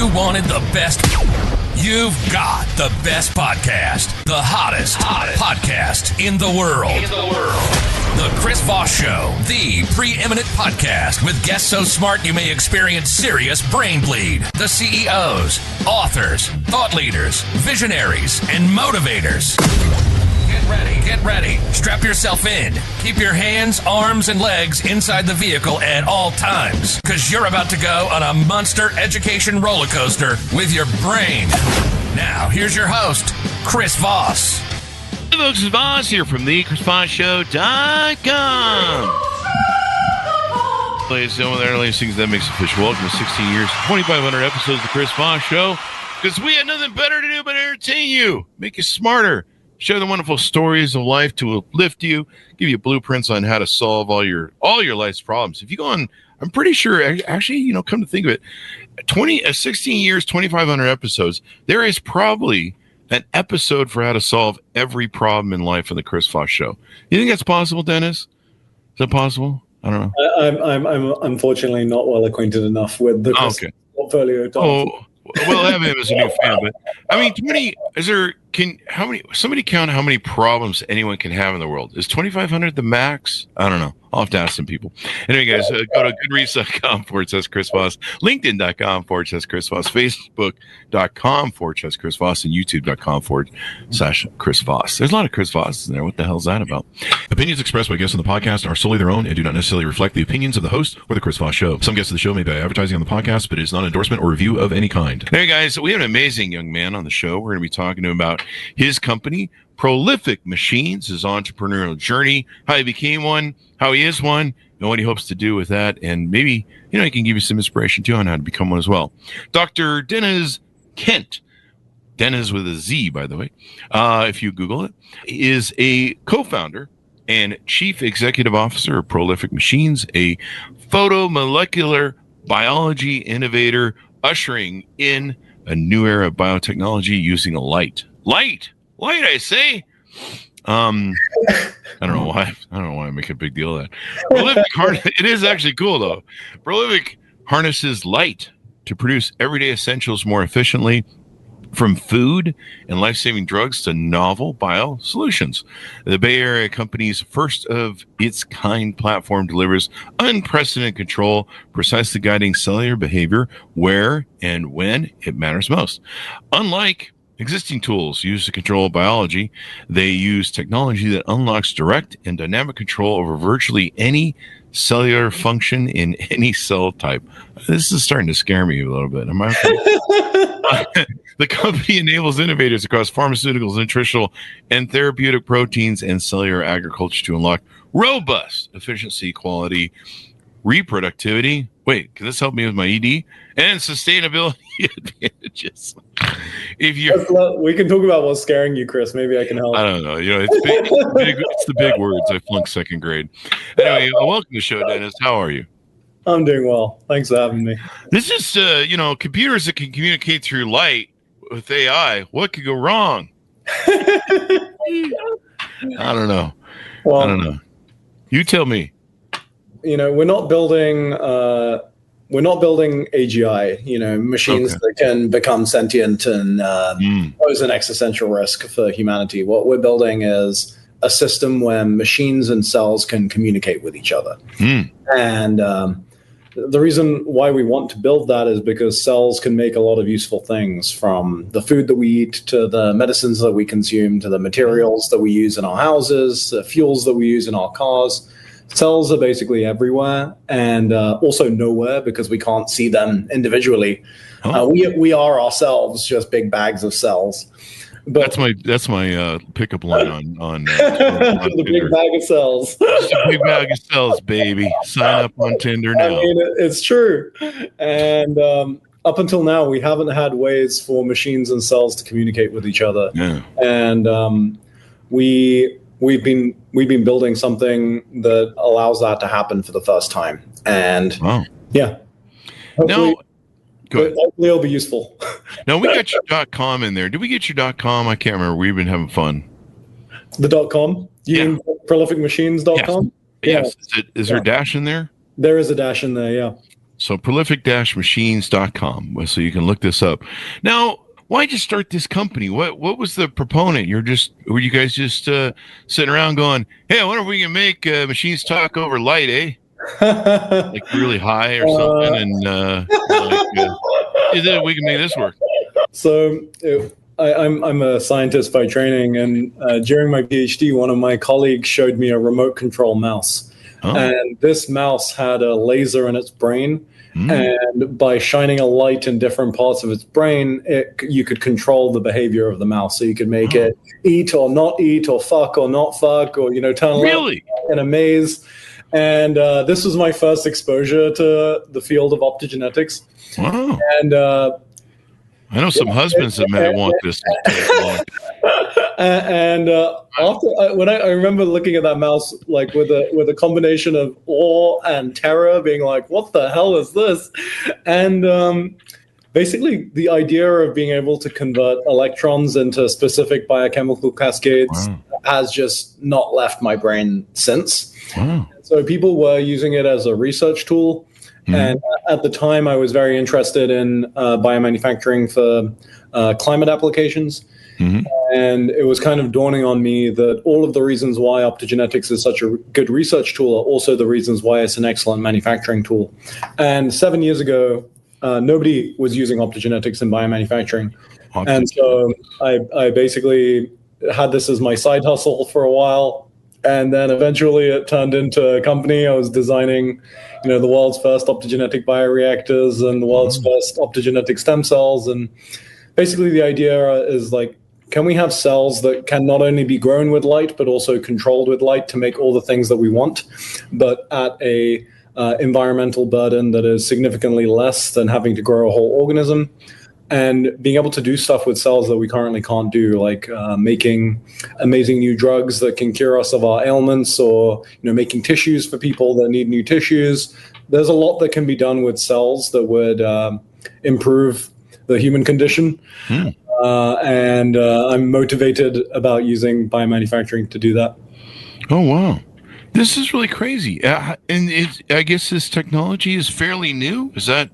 you wanted the best, you've got the best podcast, the hottest podcast in the world. The Chris Voss Show, the preeminent podcast with guests so smart you may experience serious brain bleed. The CEOs, authors, thought leaders, visionaries, and motivators. Get ready. Strap yourself in. Keep your hands, arms, and legs inside the vehicle at all times, because you're about to go on a monster education roller coaster with your brain. Now, here's your host, Chris Voss. Hey folks, it's Voss here from the ChrisVossShow.com. Ladies and gentlemen, the only things that makes official. Welcome to 16 years, 2,500 episodes of the Chris Voss Show, because we had nothing better to do but entertain you, make you smarter, share the wonderful stories of life to uplift you, give you blueprints on how to solve all your life's problems. If you go on, I'm pretty sure, actually, come to think of it, 16 years, 2,500 episodes, there is probably an episode for how to solve every problem in life on the Chris Voss Show. You think that's possible, Deniz? Is that possible? I don't know. I'm unfortunately not well acquainted enough with the portfolio. We'll have him as a new fan, but I mean, somebody count how many problems anyone can have in the world? Is 2,500 the max? I don't know. I'll have to ask some people. Anyway, guys, go to goodreads.com/Chris Voss, LinkedIn.com/Chris Voss, Facebook.com/Chris Voss, and YouTube.com/Chris Voss. There's a lot of Chris Voss in there. What the hell is that about? Opinions expressed by guests on the podcast are solely their own and do not necessarily reflect the opinions of the host or the Chris Voss Show. Some guests of the show may be advertising on the podcast, but it is not an endorsement or review of any kind. Hey, guys, we have an amazing young man on the show. We're going to be talking to him about his company, Prolific Machines, his entrepreneurial journey, how he became one, how he is one, and what he hopes to do with that. And maybe, he can give you some inspiration, too, on how to become one as well. Dr. Deniz Kent, Deniz with a Z, by the way, if you Google it, is a co-founder and chief executive officer of Prolific Machines, a photomolecular biology innovator ushering in a new era of biotechnology using a light, I say. I don't know why I make a big deal of that. Prolific it is actually cool though. Prolific harnesses light to produce everyday essentials more efficiently, from food and life-saving drugs to novel bio solutions. The Bay Area company's first of its kind platform delivers unprecedented control, precisely guiding cellular behavior where and when it matters most. Unlike existing tools used to control biology, they use technology that unlocks direct and dynamic control over virtually any cellular function in any cell type. This is starting to scare me a little bit. Am I okay? The company enables innovators across pharmaceuticals, nutritional, and therapeutic proteins and cellular agriculture to unlock robust efficiency, quality, reproductivity. Wait, can this help me with my ED? And sustainability advantages. We can talk about what's scaring you, Chris. Maybe I can help. I don't know. It's the big words. I flunked second grade. Anyway, welcome to the show, Deniz. How are you? I'm doing well. Thanks for having me. This is, computers that can communicate through light with AI. What could go wrong? I don't know. Well, I don't know. You tell me. We're not building AGI, machines that can become sentient and pose an existential risk for humanity. What we're building is a system where machines and cells can communicate with each other. And the reason why we want to build that is because cells can make a lot of useful things, from the food that we eat to the medicines that we consume to the materials that we use in our houses, the fuels that we use in our cars. Cells are basically everywhere and also nowhere because we can't see them individually. We are ourselves just big bags of cells. But that's my pickup line on the big bag of cells. Just a big bag of cells, baby. Sign up on Tinder now. I mean, it's true. And up until now, we haven't had ways for machines and cells to communicate with each other. Yeah. And we've been building something that allows that to happen for the first time. And yeah. Now, hopefully it'll be useful. Now, we got your .com in there. Did we get your .com? I can't remember. We've been having fun. The .com? You mean prolificmachines.com? Yes. Is there a dash in there? There is a dash in there, yeah. So prolific-machines.com. So you can look this up. Now, why'd you start this company? What was the proponent? Were you guys just sitting around going, hey, I wonder if we can make machines talk over light, eh? Like really high or something, and we can make this work. So I'm a scientist by training, and during my PhD, one of my colleagues showed me a remote control mouse. Oh. And this mouse had a laser in its brain, and by shining a light in different parts of its brain, you could control the behavior of the mouse. So you could make it eat or not eat, or fuck or not fuck, or turn left in a maze. And this was my first exposure to the field of optogenetics. Wow. And I know some husbands that might want this to take long. And after when I remember looking at that mouse, like with a combination of awe and terror, being like, "What the hell is this?" And basically, the idea of being able to convert electrons into specific biochemical cascades has just not left my brain since. Wow. So people were using it as a research tool. And at the time, I was very interested in biomanufacturing for climate applications. And it was kind of dawning on me that all of the reasons why optogenetics is such a good research tool are also the reasons why it's an excellent manufacturing tool. And 7 years ago, nobody was using optogenetics in biomanufacturing. And so I basically had this as my side hustle for a while. And then eventually it turned into a company. I was designing, the world's first optogenetic bioreactors and the world's first optogenetic stem cells. And basically the idea is like, can we have cells that can not only be grown with light, but also controlled with light to make all the things that we want, but at a environmental burden that is significantly less than having to grow a whole organism? And being able to do stuff with cells that we currently can't do, like making amazing new drugs that can cure us of our ailments, or making tissues for people that need new tissues. There's a lot that can be done with cells that would improve the human condition. And I'm motivated about using biomanufacturing to do that. Oh, wow. This is really crazy. And I guess this technology is fairly new. Is that...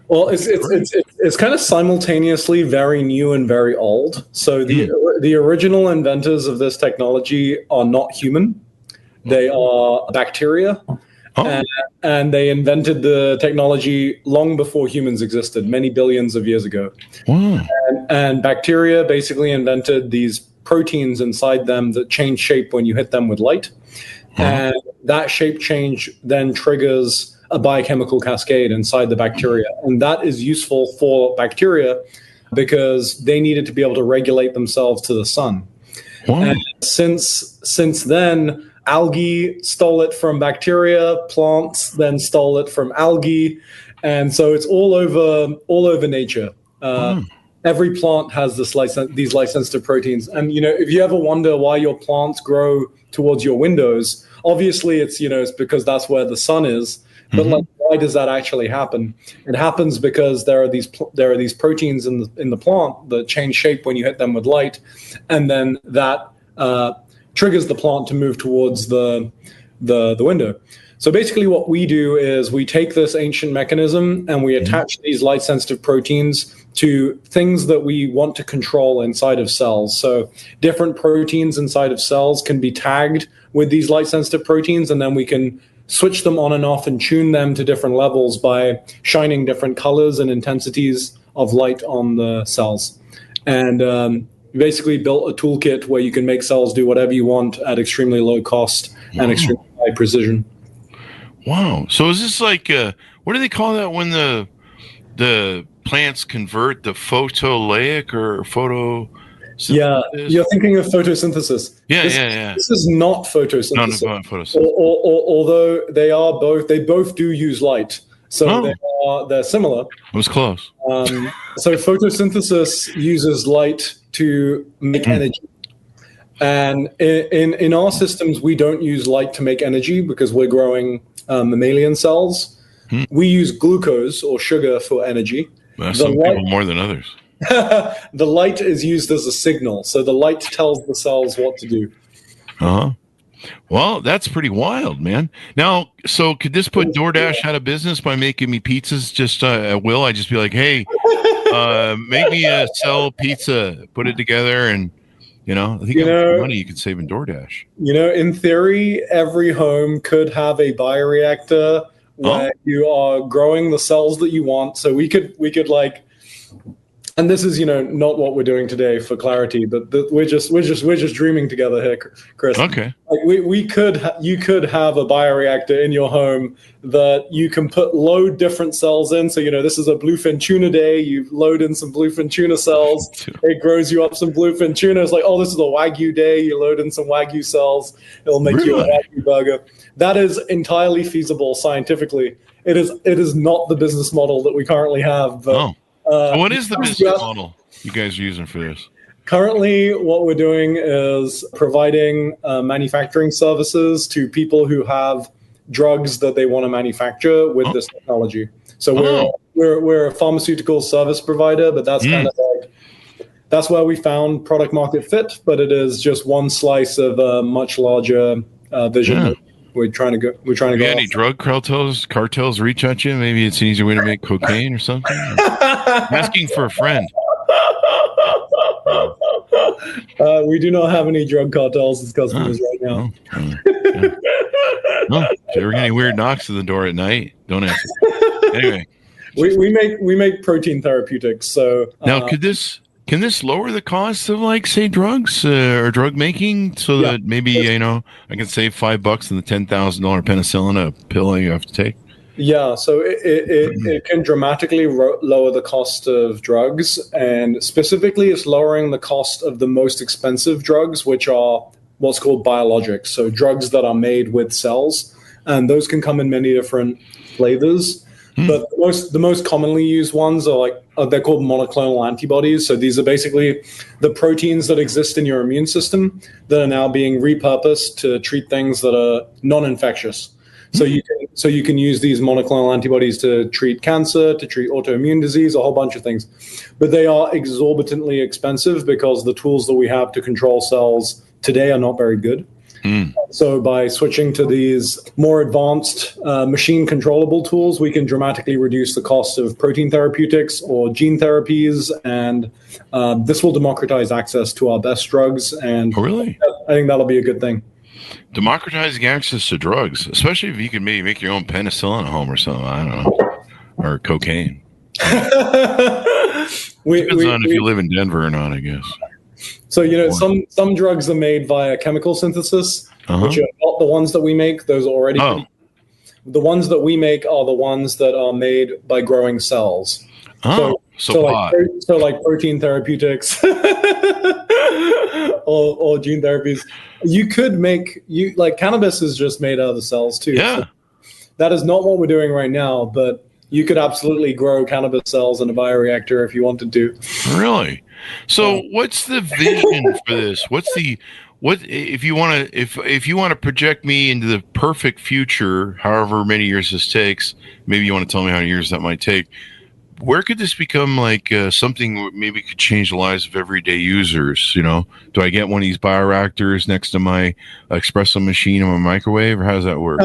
Well, it's kind of simultaneously very new and very old. So the original inventors of this technology are not human; they are bacteria, and they invented the technology long before humans existed, many billions of years ago. And bacteria basically invented these proteins inside them that change shape when you hit them with light, and that shape change then triggers a biochemical cascade inside the bacteria. And that is useful for bacteria because they needed to be able to regulate themselves to the sun. And since then, algae stole it from bacteria, plants then stole it from algae. And so it's all over nature. Every plant has these light-sensitive proteins. And, if you ever wonder why your plants grow towards your windows, obviously it's because that's where the sun is. But why does that actually happen? It happens because there are these proteins in the plant that change shape when you hit them with light, and then that triggers the plant to move towards the window. So basically, what we do is we take this ancient mechanism and we attach these light-sensitive proteins to things that we want to control inside of cells. So different proteins inside of cells can be tagged with these light-sensitive proteins, and then we can switch them on and off and tune them to different levels by shining different colors and intensities of light on the cells. And basically built a toolkit where you can make cells do whatever you want at extremely low cost and extremely high precision. Wow. So is this like, what do they call that when the plants convert, the photoleic or photo... Yeah, you're thinking of photosynthesis. This is not photosynthesis. No, not photosynthesis. Although they both do use light, so they're similar. It was close. So photosynthesis uses light to make energy, and in our systems we don't use light to make energy because we're growing mammalian cells. We use glucose or sugar for energy. Some people more than others. The light is used as a signal, so the light tells the cells what to do. Well, that's pretty wild, man. Now, so could this put DoorDash out of business by making me pizzas just at will? I just be like, hey, make me a cell pizza, put it together, and I think how much money you could save in DoorDash. In theory, every home could have a bioreactor where you are growing the cells that you want. So we could like. And this is, not what we're doing today for clarity, but we're just dreaming together here, Chris. Okay. Like you could have a bioreactor in your home that you can load different cells in. So, this is a bluefin tuna day. You load in some bluefin tuna cells. It grows you up some bluefin tuna. It's like, this is a Wagyu day. You load in some Wagyu cells. It'll make you a Wagyu burger. That is entirely feasible scientifically. It is not the business model that we currently have, but. So what is the business model you guys are using for this? Currently, what we're doing is providing manufacturing services to people who have drugs that they want to manufacture with this technology. So we're a pharmaceutical service provider, but that's kind of that's where we found product market fit. But it is just one slice of a much larger vision. Yeah. We're trying to go. Any drug cartels reach out you? Maybe it's an easier way to make cocaine or something. Asking for a friend. We do not have any drug cartels as customers right now. If you ever get any weird knocks at the door at night, don't answer. Anyway, we make protein therapeutics. So now, can this lower the cost of, like, say, drugs or drug making, so that maybe I can save $5 on the $10,000 penicillin a pill you have to take? Yeah, so it can dramatically lower the cost of drugs, and specifically it's lowering the cost of the most expensive drugs, which are what's called biologics, so drugs that are made with cells, and those can come in many different flavors. But the most commonly used ones are they're called monoclonal antibodies. So these are basically the proteins that exist in your immune system that are now being repurposed to treat things that are non-infectious. So you can use these monoclonal antibodies to treat cancer, to treat autoimmune disease, a whole bunch of things. But they are exorbitantly expensive because the tools that we have to control cells today are not very good. So by switching to these more advanced machine controllable tools, we can dramatically reduce the cost of protein therapeutics or gene therapies, and this will democratize access to our best drugs. And really? I think that'll be a good thing. Democratizing access to drugs, especially if you can maybe make your own penicillin at home or something. I don't know, or cocaine. Depends on if you live in Denver or not, I guess. So, some drugs are made via chemical synthesis, which are not the ones that we make. Those are already the ones that we make are the ones that are made by growing cells. So like protein therapeutics or gene therapies. You could make cannabis is just made out of the cells too. Yeah. So that is not what we're doing right now, but you could absolutely grow cannabis cells in a bioreactor if you wanted to. Really? So what's the vision for this? If you want to project me into the perfect future, however many years this takes, maybe you want to tell me how many years that might take. Where could this become something maybe could change the lives of everyday users? Do I get one of these bioreactors next to my espresso machine or my microwave, or how does that work?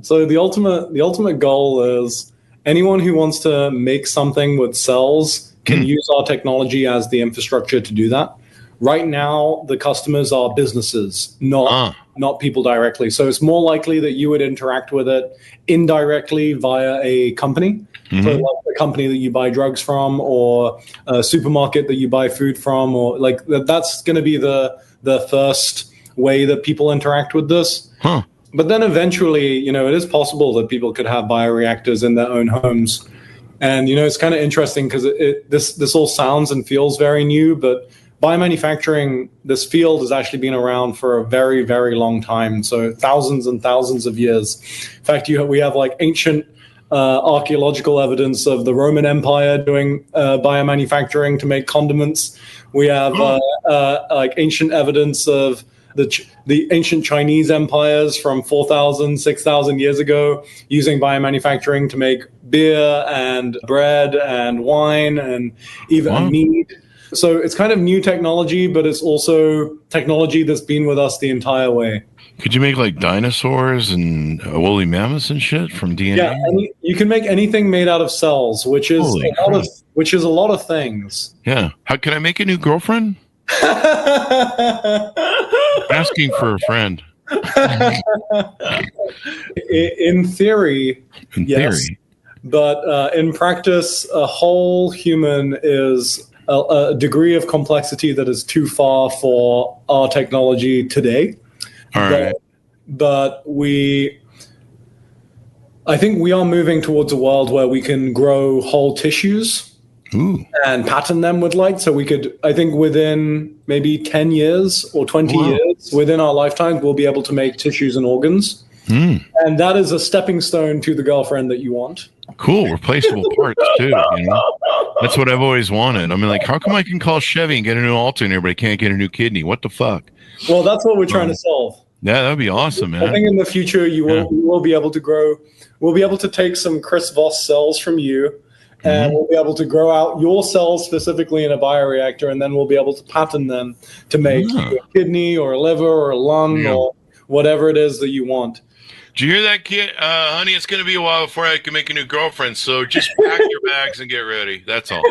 So the ultimate goal is anyone who wants to make something with cells can use our technology as the infrastructure to do that. Right now, the customers are businesses, not people directly. So it's more likely that you would interact with it indirectly via a company. So like a company that you buy drugs from, or a supermarket that you buy food from, or that's going to be the first way that people interact with this. But then eventually, it is possible that people could have bioreactors in their own homes. And, it's kind of interesting because this all sounds and feels very new, but biomanufacturing, this field has actually been around for a very, very long time. So thousands and thousands of years. In fact, we have ancient archaeological evidence of the Roman Empire doing biomanufacturing to make condiments. We have ancient evidence of the ancient Chinese empires from 4,000, 6,000 years ago using biomanufacturing to make beer and bread and wine and even mead. So it's kind of new technology, but it's also technology that's been with us the entire way. Could you make like dinosaurs and woolly mammoths and shit from DNA? Yeah, you can make anything made out of cells, which is a lot of things. Yeah. How can I make a new girlfriend? Asking for a friend. In theory, yes. But in practice, a whole human is a degree of complexity that is too far for our technology today. All right. But I think we are moving towards a world where we can grow whole tissues and pattern them with light. So we could, I think within maybe 10 years or 20 years, within our lifetimes, we'll be able to make tissues and organs. And that is a stepping stone to the girlfriend that you want. Cool. Replaceable parts too. That's what I've always wanted. I mean, like, how come I can call Chevy and get a new alternator, but I can't get a new kidney? What the fuck? Well, that's what we're trying to solve. Yeah, that'd be awesome, man. I think in the future you will be able to grow. We'll be able to take some Chris Voss cells from you, and we'll be able to grow out your cells specifically in a bioreactor, and then we'll be able to pattern them to make a kidney or a liver or a lung or whatever it is that you want. Did you hear that, kid? Honey, it's going to be a while before I can make a new girlfriend, so just pack your bags and get ready. That's all.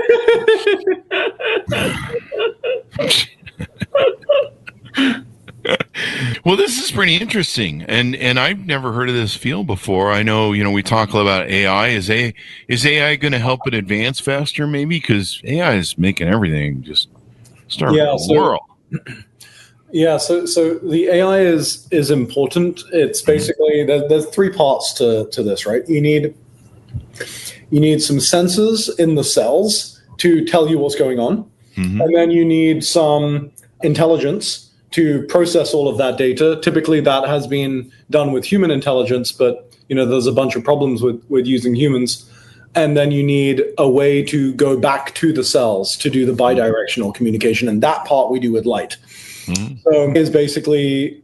Well, this is pretty interesting, and I've never heard of this field before. I know, we talk a lot about AI. Is AI going to help it advance faster, maybe? Because AI is making everything just start with the world. Yeah, so the AI is important. It's basically there's three parts to this, right? You need some sensors in the cells to tell you what's going on, and then you need some intelligence to process all of that data. Typically, that has been done with human intelligence, but there's a bunch of problems with using humans. And then you need a way to go back to the cells to do the bidirectional communication, and that part we do with light. So is basically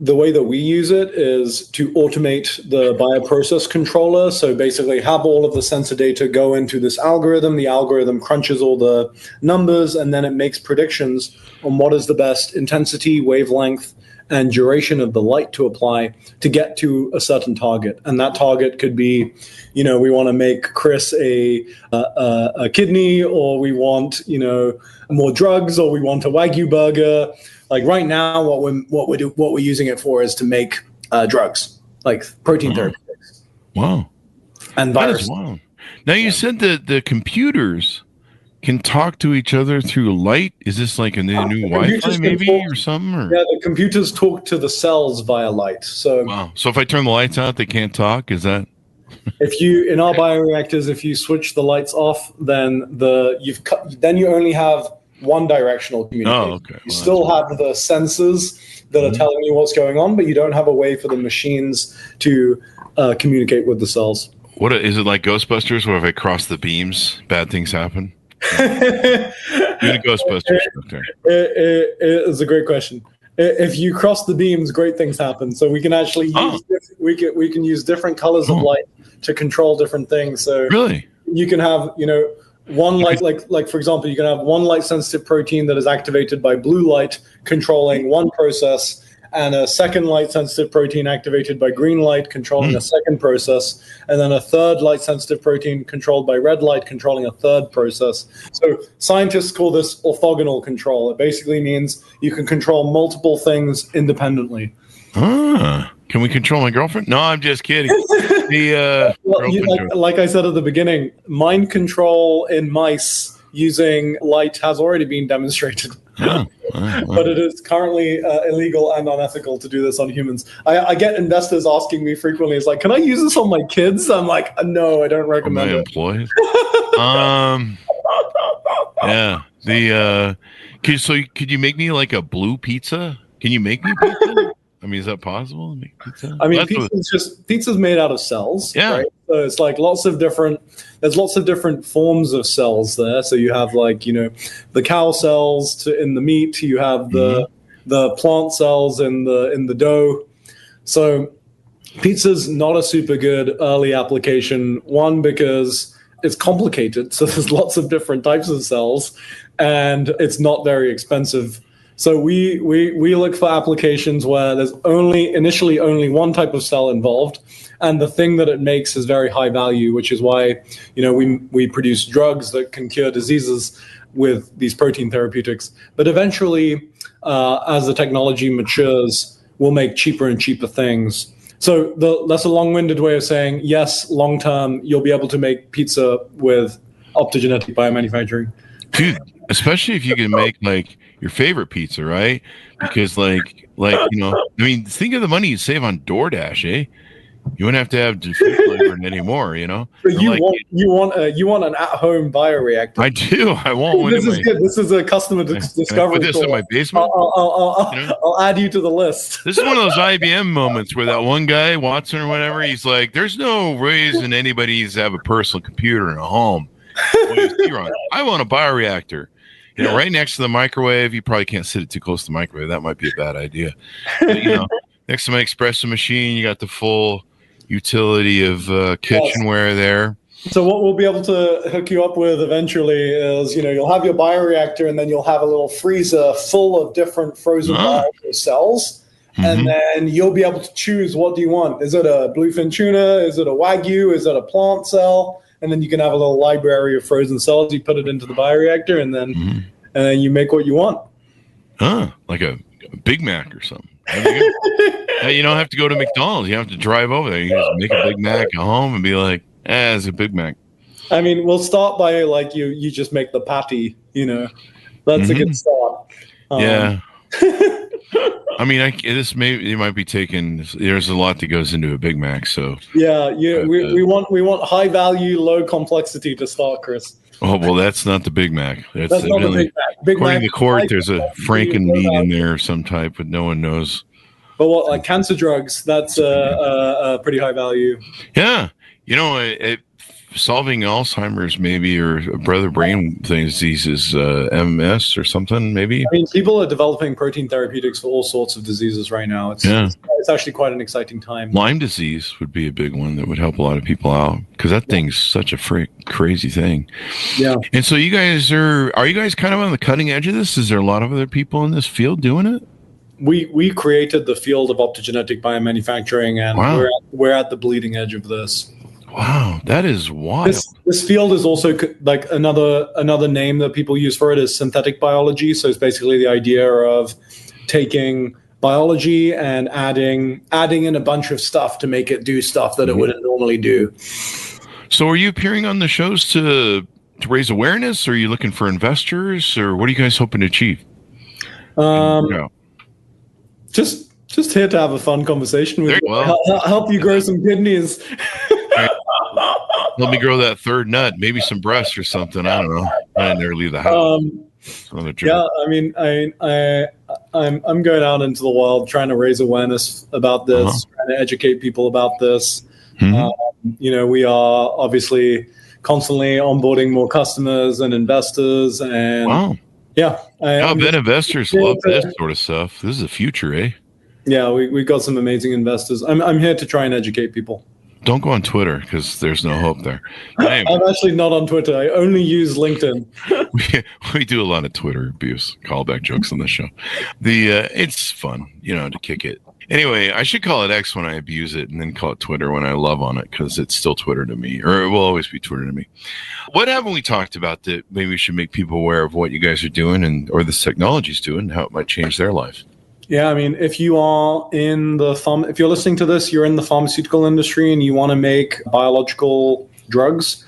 the way that we use it is to automate the bioprocess controller. So basically have all of the sensor data go into this algorithm. The algorithm crunches all the numbers, and then it makes predictions on what is the best intensity, wavelength, and duration of the light to apply to get to a certain target. And that target could be, we want to make Chris a kidney, or we want, more drugs, or we want a Wagyu burger. Like right now, what we're using it for is to make drugs, like protein therapeutics. Wow. And viruses. Wow. Now you said that the computers can talk to each other through light. Is this like a new Wi-Fi maybe or something? Or? Yeah, the computers talk to the cells via light. So wow. So if I turn the lights out, they can't talk? Is that? In our bioreactors, if you switch the lights off, then you only have one directional communication. Oh, okay. You still have the sensors that are telling you what's going on, but you don't have a way for the machines to communicate with the cells. What is it like Ghostbusters, where if I cross the beams, bad things happen? Doing a Ghostbusters. Okay. It is a great question. If you cross the beams, great things happen. So we can actually use we can use different colors of light to control different things. So really, you can have one light, like for example, you can have one light sensitive protein that is activated by blue light controlling one process, and a second light sensitive protein activated by green light controlling a second process, and then a third light sensitive protein controlled by red light controlling a third process. So scientists call this orthogonal control. It basically means you can control multiple things independently. Can we control my girlfriend? No, I'm just kidding. Like I said at the beginning, mind control in mice using light has already been demonstrated. But it is currently illegal and unethical to do this on humans. I get investors asking me frequently, it's like, can I use this on my kids? I'm like, no, I don't recommend it. Employees? Yeah. So could you make me like a blue pizza? Can you make me pizza? I mean, is that possible to make pizza? I mean, pizza's made out of cells. Yeah. Right? So it's like there's lots of different forms of cells there. So you have the cow cells in the meat. You have the plant cells in the dough. So pizza's not a super good early application. One, because it's complicated. So there's lots of different types of cells, and it's not very expensive. So we look for applications where there's initially only one type of cell involved, and the thing that it makes is very high value, which is why, we produce drugs that can cure diseases with these protein therapeutics. But eventually, as the technology matures, we'll make cheaper and cheaper things. So that's a long-winded way of saying, yes, long-term, you'll be able to make pizza with optogenetic biomanufacturing. Dude, especially if you can make like your favorite pizza, right? Because think of the money you save on DoorDash, eh? You wouldn't have to have food flavoring anymore, So you want an at-home bioreactor. I do. I want one. This is good. This is a customer discovery. Put this in my basement. I'll add you to the list. This is one of those IBM moments where that one guy, Watson or whatever, he's like, "There's no reason anybody needs to have a personal computer in a home." You're wrong. I want a bioreactor. Right next to the microwave. You probably can't sit it too close to the microwave. That might be a bad idea. But, next to my espresso machine, you got the full utility of kitchenware there. So what we'll be able to hook you up with eventually is, you'll have your bioreactor, and then you'll have a little freezer full of different frozen bioreactor cells. Mm-hmm. And then you'll be able to choose, what do you want? Is it a bluefin tuna? Is it a Wagyu? Is it a plant cell? And then you can have a little library of frozen cells. You put it into the bioreactor, and then you make what you want. Like a Big Mac or something. You don't have to go to McDonald's. You have to drive over there. You just make a Big Mac at home and be like, it's a Big Mac. I mean, we'll start by you just make the patty, That's a good start. Yeah. I mean, it might be taken. There's a lot that goes into a Big Mac, so yeah. We want high value, low complexity to start, Chris. Oh well, that's not the Big Mac. That's not the Big Mac. According to court, there's a Franken meat in there of some type, but no one knows. But like cancer drugs, that's a pretty high value. Yeah, solving Alzheimer's maybe, or brother brain diseases, MS or something maybe. I mean, people are developing protein therapeutics for all sorts of diseases right now. It's actually quite an exciting time. Lyme disease would be a big one that would help a lot of people out, because that thing's such a crazy thing. Yeah. And so you guys are you guys kind of on the cutting edge of this? Is there a lot of other people in this field doing it? We created the field of optogenetic biomanufacturing, and we're at the bleeding edge of this. Wow, that is wild. This field is also like another name that people use for it is synthetic biology. So it's basically the idea of taking biology and adding in a bunch of stuff to make it do stuff that it wouldn't normally do. So are you appearing on the shows to raise awareness? Or are you looking for investors, or what are you guys hoping to achieve? Just here to have a fun conversation with you. Help you grow some kidneys. Let me grow that third nut, maybe some breasts or something. I don't know. I never leave the house. Yeah, I mean, I'm going out into the world trying to raise awareness about this, trying to educate people about this. Mm-hmm. We are obviously constantly onboarding more customers and investors, and I bet investors love this sort of stuff. This is the future, eh? Yeah, we've got some amazing investors. I'm here to try and educate people. Don't go on Twitter, because there's no hope there. Anyway. I'm actually not on Twitter. I only use LinkedIn. we do a lot of Twitter abuse, callback jokes on the show. It's fun, to kick it. Anyway, I should call it X when I abuse it, and then call it Twitter when I love on it, because it's still Twitter to me, or it will always be Twitter to me. What haven't we talked about that maybe we should make people aware of what you guys are doing, or this technology's doing, and how it might change their life? Yeah, I mean, if you are if you're listening to this, you're in the pharmaceutical industry and you want to make biological drugs,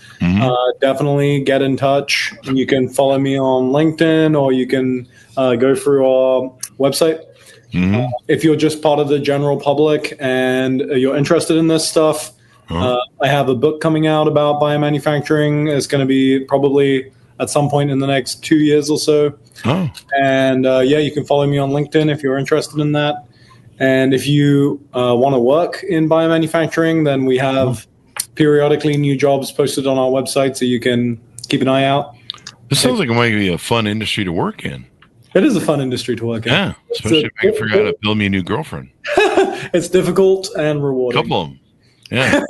definitely get in touch. You can follow me on LinkedIn, or you can go through our website. Mm-hmm. If you're just part of the general public and you're interested in this stuff, I have a book coming out about biomanufacturing. It's going to be probably at some point in the next 2 years or so. And you can follow me on LinkedIn if you're interested in that. And if you want to work in biomanufacturing, then we have periodically new jobs posted on our website, so you can keep an eye out. This sounds like it might be a fun industry to work in. It is a fun industry to work in. Yeah, especially if I can figure out how to build me a new girlfriend. It's difficult and rewarding. Couple of them. Yeah.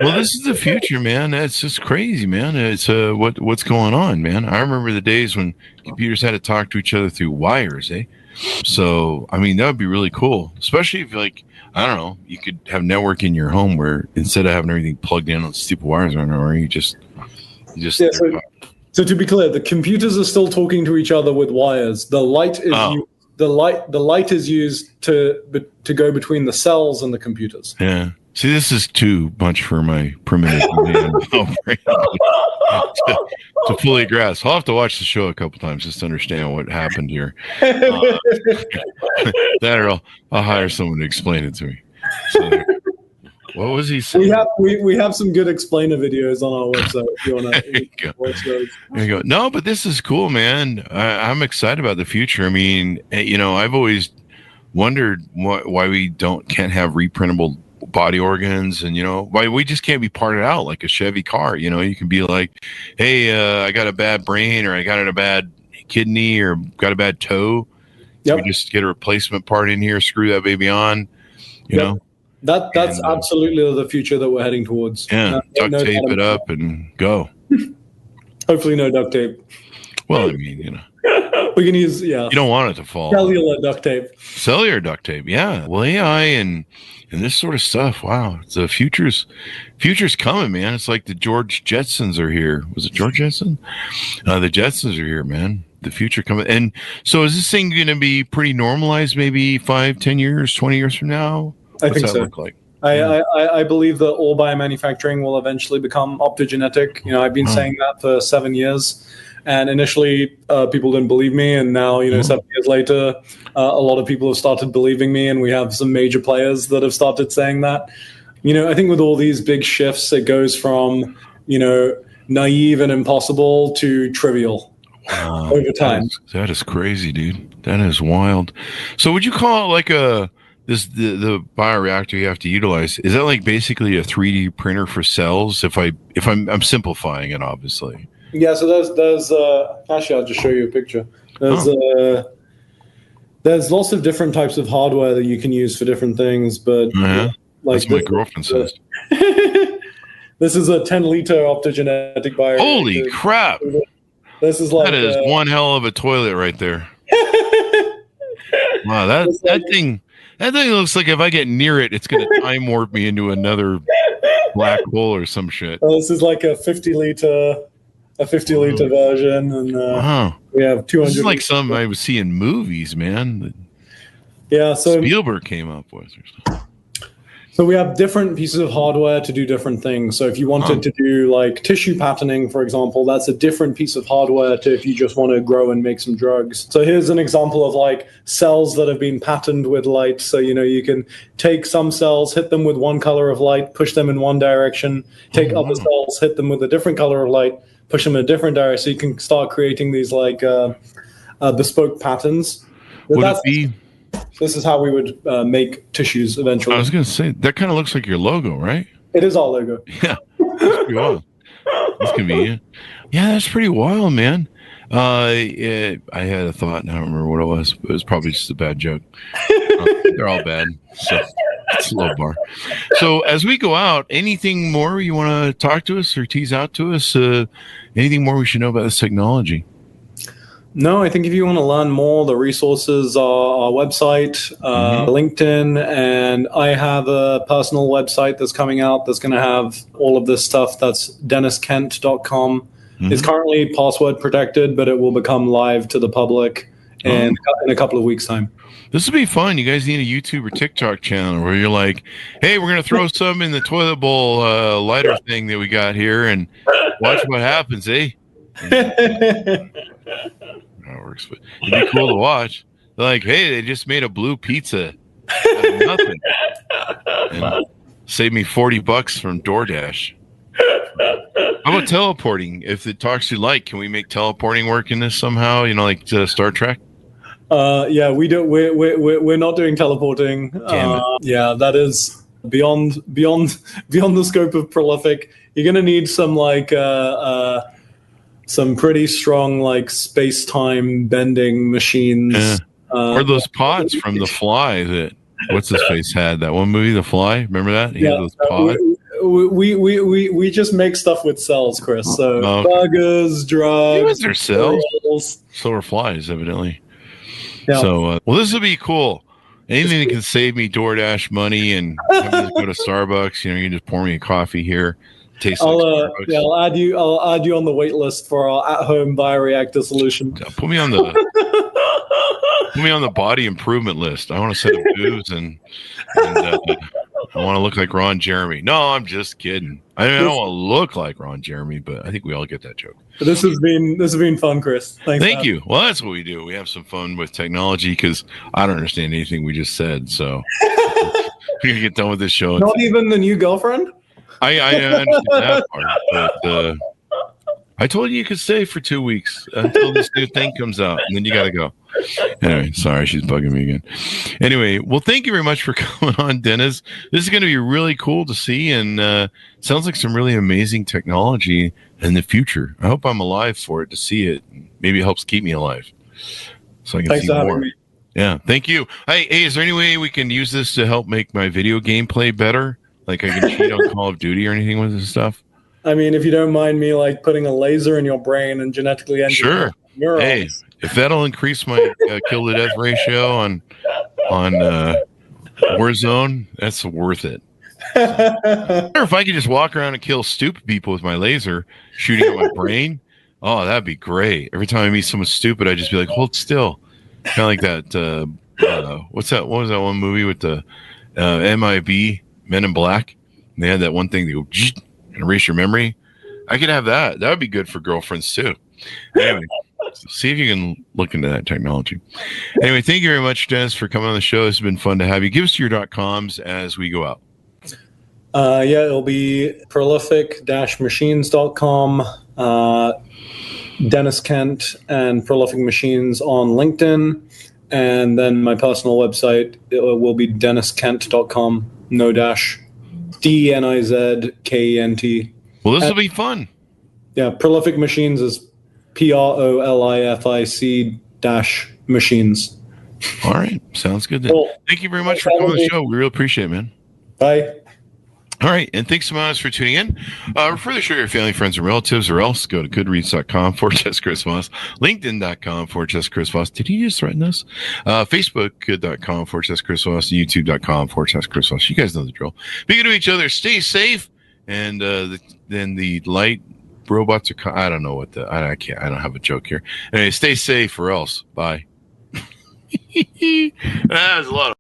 Well, this is the future, man. That's just crazy, man. It's what's going on, man. I remember the days when computers had to talk to each other through wires, eh? So, I mean, that would be really cool, especially if, like, I don't know, you could have network in your home where instead of having everything plugged in on stupid wires, or you just. Yeah, so to be clear, the computers are still talking to each other with wires. The light is the light is used to go between the cells and the computers. Yeah. See, this is too much for my primitive man to fully grasp. I'll have to watch the show a couple times just to understand what happened here. That or I'll hire someone to explain it to me. So, what was he saying? We have some good explainer videos on our website if you want to watch those. There you go. No, but this is cool, man. I'm excited about the future. I mean, I've always wondered why we can't have reprintable body organs, and why we just can't be parted out like a Chevy car. You can be like, hey, I got a bad brain, or I got a bad kidney, or got a bad toe. Yep. We just get a replacement part in here, screw that baby on. You know. That's absolutely the future that we're heading towards. Yeah, duct tape it up and go. Hopefully, no duct tape. Well, I mean, we can use You don't want it to fall. Cellular duct tape. Cellular duct tape, yeah. Well, AI and this sort of stuff. Wow, the future's coming, man. It's like the George Jetsons are here. Was it George Jetson? The Jetsons are here, man. The future coming. And so, is this thing going to be pretty normalized? Maybe 5, 10 years, 20 years from now? I think so. Look like? I believe that all biomanufacturing will eventually become optogenetic. I've been saying that for 7 years, and initially people didn't believe me, and now 7 years later, a lot of people have started believing me, and we have some major players that have started saying that. I think with all these big shifts, it goes from naive and impossible to trivial over time. That is crazy, dude. That is wild. So, would you call it like the bioreactor you have to utilize? Is that like basically a 3D printer for cells? If I'm simplifying it, obviously. Yeah. So there's actually, I'll just show you a picture. There's lots of different types of hardware that you can use for different things, but that's what my girlfriend says. This is a 10-liter optogenetic bioreactor. Holy crap! This is like that is one hell of a toilet right there. Wow, that thing. That thing looks like if I get near it, it's going to time warp me into another black hole or some shit. Well, this is like a 50-liter version, and we have 200. This is like something I would see in movies, man. Yeah, so Spielberg came up with. So we have different pieces of hardware to do different things. So if you wanted to do like tissue patterning, for example, that's a different piece of hardware to if you just want to grow and make some drugs. So here's an example of like cells that have been patterned with light. So, you can take some cells, hit them with one color of light, push them in one direction, take other cells, hit them with a different color of light, push them in a different direction. So you can start creating these like bespoke patterns. This is how we would make tissues eventually. I was going to say, that kind of looks like your logo, right? It is our logo. Yeah. That's pretty wild. That's convenient. Yeah, that's pretty wild, man. I had a thought, and I don't remember what it was. But it was probably just a bad joke. They're all bad. So it's a low bar. So as we go out, anything more you want to talk to us or tease out to us? Anything more we should know about this technology? No, I think if you want to learn more, the resources are our website, LinkedIn, and I have a personal website that's coming out that's going to have all of this stuff. That's denizkent.com. It's currently password protected, but it will become live to the public in a couple of weeks' time. This will be fun. You guys need a YouTube or TikTok channel where you're like, hey, we're going to throw some in the toilet bowl lighter thing that we got here and watch what happens, eh? That works, but it'd be cool to watch. They're like, hey, they just made a blue pizza out of nothing and saved me $40 from DoorDash. How about teleporting? If it talks to light, can we make teleporting work in this somehow? Like Star Trek? Yeah, we don't. We're not doing teleporting. Damn it. Yeah, that is beyond the scope of prolific. You're gonna need some some pretty strong like space-time bending machines. Yeah. Or those pods from The Fly that what's his face had. That one movie, The Fly. Remember that? He had those pods. we just make stuff with cells, Chris. So burgers, drugs, humans are cells. cereals. So are flies, evidently. Yeah. So, well, this will be cool. Anything that can save me DoorDash money and having to go to Starbucks, you can just pour me a coffee here. Tastes like Starbucks. Yeah, I'll add you on the wait list for our at-home bioreactor solution. Put me on the body improvement list. I want to set up boobs and I want to look like Ron Jeremy. No, I'm just kidding. I don't want to look like Ron Jeremy, but I think we all get that joke. This has been fun, Chris. Thank you. Well, that's what we do. We have some fun with technology because I don't understand anything we just said. So we're gonna get done with this show. Not even the new girlfriend? I understand that part, but I told you could stay for 2 weeks until this new thing comes out, and then you got to go. Anyway, sorry, she's bugging me again. Anyway, well, thank you very much for coming on, Deniz. This is going to be really cool to see, and sounds like some really amazing technology in the future. I hope I'm alive for it to see it. Maybe it helps keep me alive, so I can see more. Me. Yeah, thank you. Hey, is there any way we can use this to help make my video gameplay better? Like I can cheat on Call of Duty or anything with this stuff? I mean, if you don't mind me like putting a laser in your brain and genetically engineering neurons. Hey, if that'll increase my kill to death ratio on Warzone, that's worth it. Or if I could just walk around and kill stupid people with my laser shooting at my brain, oh, that'd be great. Every time I meet someone stupid, I'd just be like, hold still. Kind of like that. What was that one movie with the MIB, Men in Black? And they had that one thing that go and erase your memory. I could have that. That would be good for girlfriends too. Anyway, see if you can look into that technology. Anyway, thank you very much, Deniz, for coming on the show. It's been fun to have you. Give us your .coms as we go out. Yeah, it'll be prolific-machines.com, Deniz Kent and Prolific Machines on LinkedIn. And then my personal website will be denizkent.com, no dash. DENIZKENT. Well, this will be fun. Yeah, Prolific Machines is PROLIFIC-machines. All right, sounds good then. Cool. Thank you very much for coming on the show. We really appreciate it, man. Bye. All right, and thanks so much for tuning in. Further share your family, friends, and relatives, or else go to goodreads.com/Chris Voss, LinkedIn.com/Chris Voss. Did he just threaten us? Facebook.com/Chris Voss, YouTube.com/Chris Voss. You guys know the drill. Be good to each other. Stay safe. And then the light robots are. I don't know what I can't. I don't have a joke here. Anyway, stay safe, or else. Bye. That was a lot of